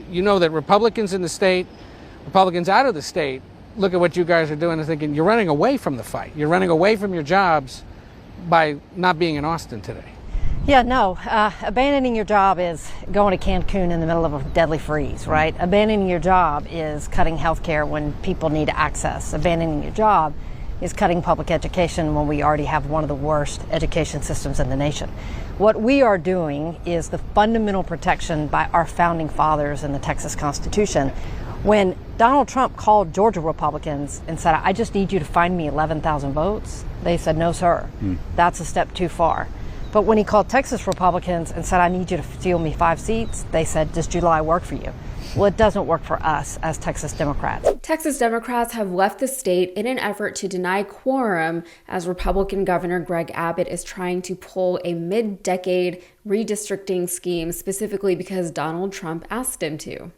You know that Republicans in the state, Republicans out of the state, look at what you guys are doing and thinking you're running away from the fight. You're running away from your jobs by not being in Austin today. Yeah, no. Abandoning your job is going to Cancun in the middle of a deadly freeze, right? Abandoning your job is cutting health care when people need access. Abandoning your job is cutting public education when we already have one of the worst education systems in the nation. What we are doing is the fundamental protection by our founding fathers in the Texas Constitution. When Donald Trump called Georgia Republicans and said, I just need you to find me 11,000 votes, they said, no, sir, that's a step too far. But when he called Texas Republicans and said, I need you to steal me 5 seats, they said, does July work for you? Well, it doesn't work for us as Texas Democrats. Texas Democrats have left the state in an effort to deny quorum as Republican Governor Greg Abbott is trying to pull a mid-decade redistricting scheme specifically because Donald Trump asked him to.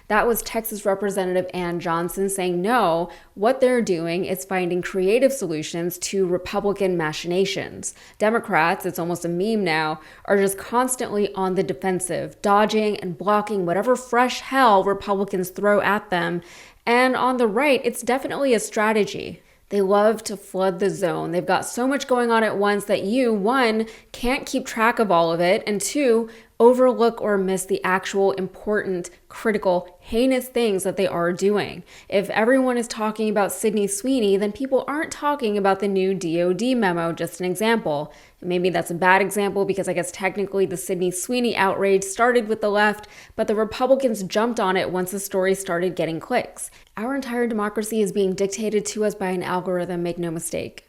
That was Texas Representative Ann Johnson saying no, what they're doing is finding creative solutions to Republican machinations. Democrats, it's almost a meme now, are just constantly on the defensive, dodging and blocking whatever fresh hell Republicans throw at them. And on the right, it's definitely a strategy. They love to flood the zone. They've got so much going on at once that you, one, can't keep track of all of it, and two, overlook or miss the actual important, critical, heinous things that they are doing. If everyone is talking about Sydney Sweeney, then people aren't talking about the new DOD memo, just an example. Maybe that's a bad example because I guess technically the Sydney Sweeney outrage started with the left, but the Republicans jumped on it once the story started getting clicks. Our entire democracy is being dictated to us by an algorithm, make no mistake.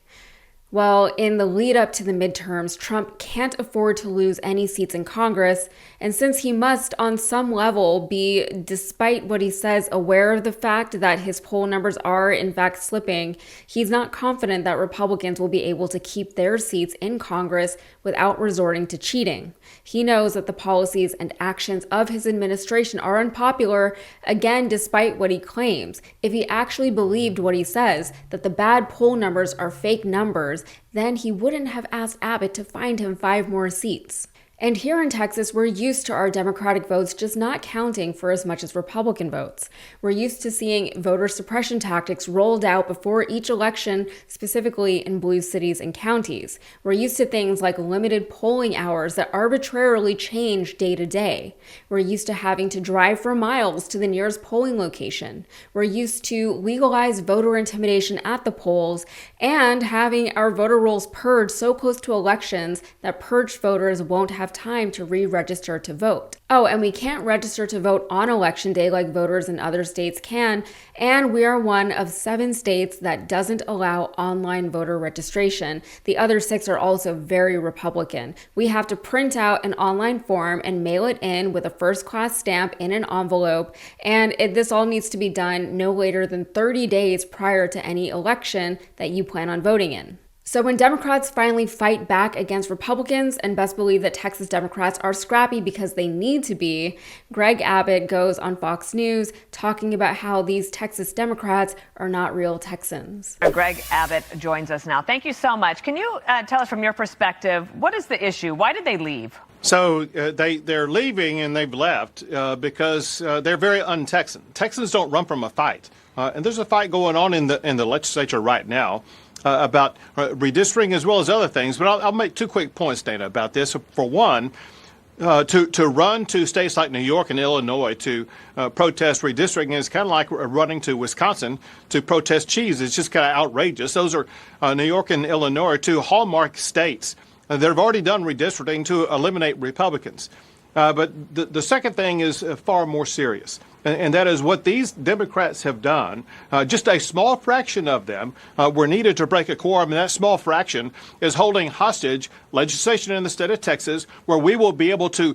Well, in the lead up to the midterms, Trump can't afford to lose any seats in Congress, and since he must, on some level, be, despite what he says, aware of the fact that his poll numbers are, in fact, slipping, he's not confident that Republicans will be able to keep their seats in Congress without resorting to cheating. He knows that the policies and actions of his administration are unpopular, again, despite what he claims. If he actually believed what he says, that the bad poll numbers are fake numbers, then he wouldn't have asked Abbott to find him 5 more seats. And here in Texas, we're used to our Democratic votes just not counting for as much as Republican votes. We're used to seeing voter suppression tactics rolled out before each election, specifically in blue cities and counties. We're used to things like limited polling hours that arbitrarily change day to day. We're used to having to drive for miles to the nearest polling location. We're used to legalized voter intimidation at the polls and having our voter rolls purged so close to elections that purged voters won't have time to re-register to vote. Oh, and we can't register to vote on election day like voters in other states can, and we are one of 7 states that doesn't allow online voter registration. The other 6 are also very Republican. We have to print out an online form and mail it in with a first-class stamp in an envelope, and this all needs to be done no later than 30 days prior to any election that you plan on voting in. So when Democrats finally fight back against Republicans, and best believe that Texas Democrats are scrappy because they need to be, Greg Abbott goes on Fox News talking about how these Texas Democrats are not real Texans. Greg Abbott joins us now. Thank you so much. Can you tell us from your perspective, what is the issue? Why did they leave? So they're leaving and they've left because they're very un-Texan. Texans don't run from a fight. And there's a fight going on in the legislature right now about redistricting as well as other things. But I'll make 2 quick points, Dana, about this. For one, to run to states like New York and Illinois to protest redistricting is kind of like running to Wisconsin to protest cheese. It's just kind of outrageous. Those are New York and Illinois are 2 hallmark states that have already done redistricting to eliminate Republicans. But the second thing is far more serious, and that is what these Democrats have done. Just a small fraction of them were needed to break a quorum, and that small fraction is holding hostage legislation in the state of Texas where we will be able to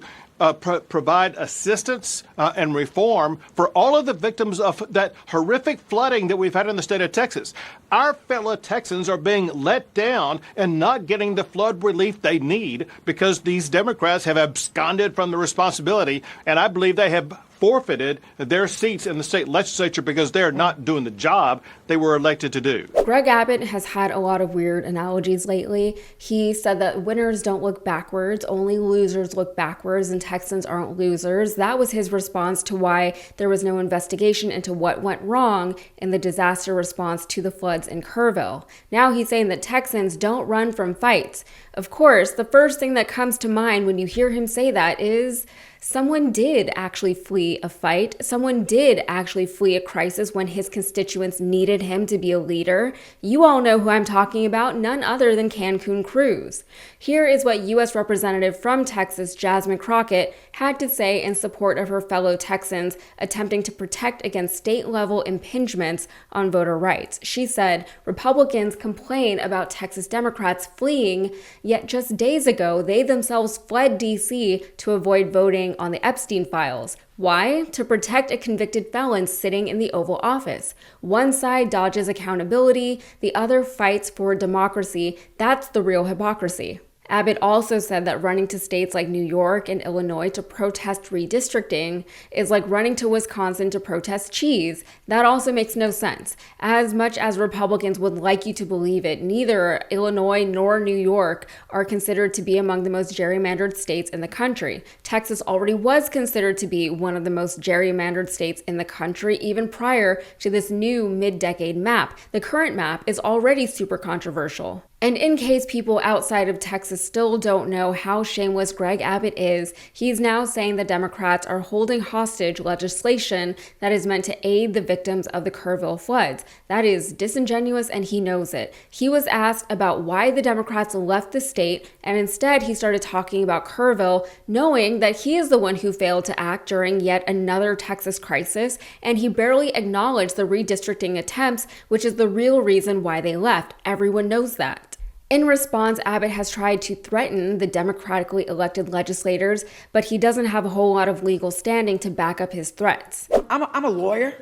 provide assistance and reform for all of the victims of that horrific flooding that we've had in the state of Texas. Our fellow Texans are being let down and not getting the flood relief they need because these Democrats have absconded from the responsibility, and I believe they have forfeited their seats in the state legislature because they're not doing the job they were elected to do. Greg Abbott has had a lot of weird analogies lately. He said that winners don't look backwards, only losers look backwards, and Texans aren't losers. That was his response to why there was no investigation into what went wrong in the disaster response to the floods in Kerrville. Now he's saying that Texans don't run from fights. Of course, the first thing that comes to mind when you hear him say that is someone did actually flee a fight. Someone did actually flee a crisis when his constituents needed him to be a leader. You all know who I'm talking about, none other than Cancun Cruz. Here is what U.S. Representative from Texas, Yasmin Khan, had to say in support of her fellow Texans attempting to protect against state-level impingements on voter rights. She said, Republicans complain about Texas Democrats fleeing, yet just days ago, they themselves fled D.C. to avoid voting on the Epstein files. Why? To protect a convicted felon sitting in the Oval Office. One side dodges accountability, the other fights for democracy. That's the real hypocrisy. Abbott also said that running to states like New York and Illinois to protest redistricting is like running to Wisconsin to protest cheese. That also makes no sense. As much as Republicans would like you to believe it, neither Illinois nor New York are considered to be among the most gerrymandered states in the country. Texas already was considered to be one of the most gerrymandered states in the country even prior to this new mid-decade map. The current map is already super controversial. And in case people outside of Texas still don't know how shameless Greg Abbott is, he's now saying the Democrats are holding hostage legislation that is meant to aid the victims of the Kerrville floods. That is disingenuous, and he knows it. He was asked about why the Democrats left the state, and instead he started talking about Kerrville, knowing that he is the one who failed to act during yet another Texas crisis, and he barely acknowledged the redistricting attempts, which is the real reason why they left. Everyone knows that. In response, Abbott has tried to threaten the democratically elected legislators, but he doesn't have a whole lot of legal standing to back up his threats. I'm a lawyer.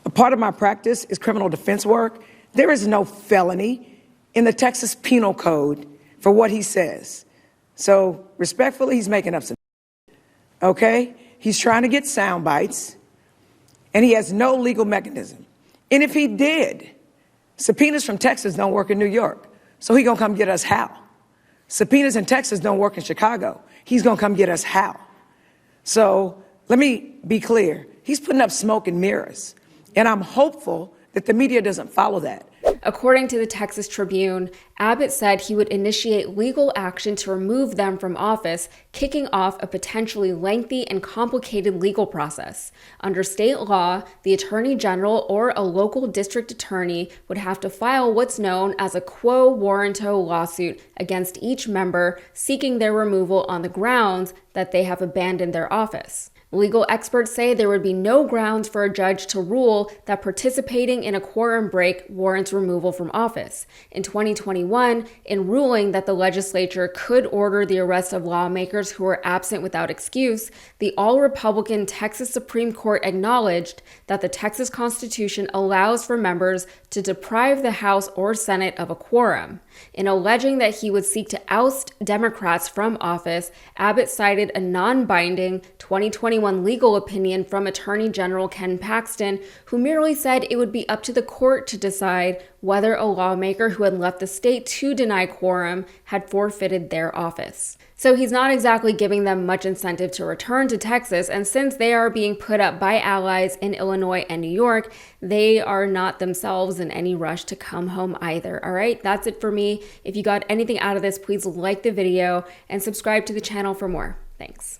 A part of my practice is criminal defense work. There is no felony in the Texas Penal Code for what he says. So respectfully, he's making up some, okay? He's trying to get sound bites, and he has no legal mechanism. And if he did, subpoenas from Texas don't work in New York. So he gonna come get us how? Subpoenas in Texas don't work in Chicago. He's gonna come get us how? So let me be clear. He's putting up smoke and mirrors. And I'm hopeful that the media doesn't follow that. According to the Texas Tribune, Abbott said he would initiate legal action to remove them from office, kicking off a potentially lengthy and complicated legal process. Under state law, the attorney general or a local district attorney would have to file what's known as a quo warranto lawsuit against each member, seeking their removal on the grounds that they have abandoned their office. Legal experts say there would be no grounds for a judge to rule that participating in a quorum break warrants removal from office. In 2021, in ruling that the legislature could order the arrest of lawmakers who were absent without excuse, the all-Republican Texas Supreme Court acknowledged that the Texas Constitution allows for members to deprive the House or Senate of a quorum. In alleging that he would seek to oust Democrats from office, Abbott cited a non-binding 2021 legal opinion from Attorney General Ken Paxton, who merely said it would be up to the court to decide whether a lawmaker who had left the state to deny quorum had forfeited their office. So he's not exactly giving them much incentive to return to Texas, and since they are being put up by allies in Illinois and New York, they are not themselves in any rush to come home either. All right, that's it for me. If you got anything out of this, please like the video and subscribe to the channel for more. Thanks.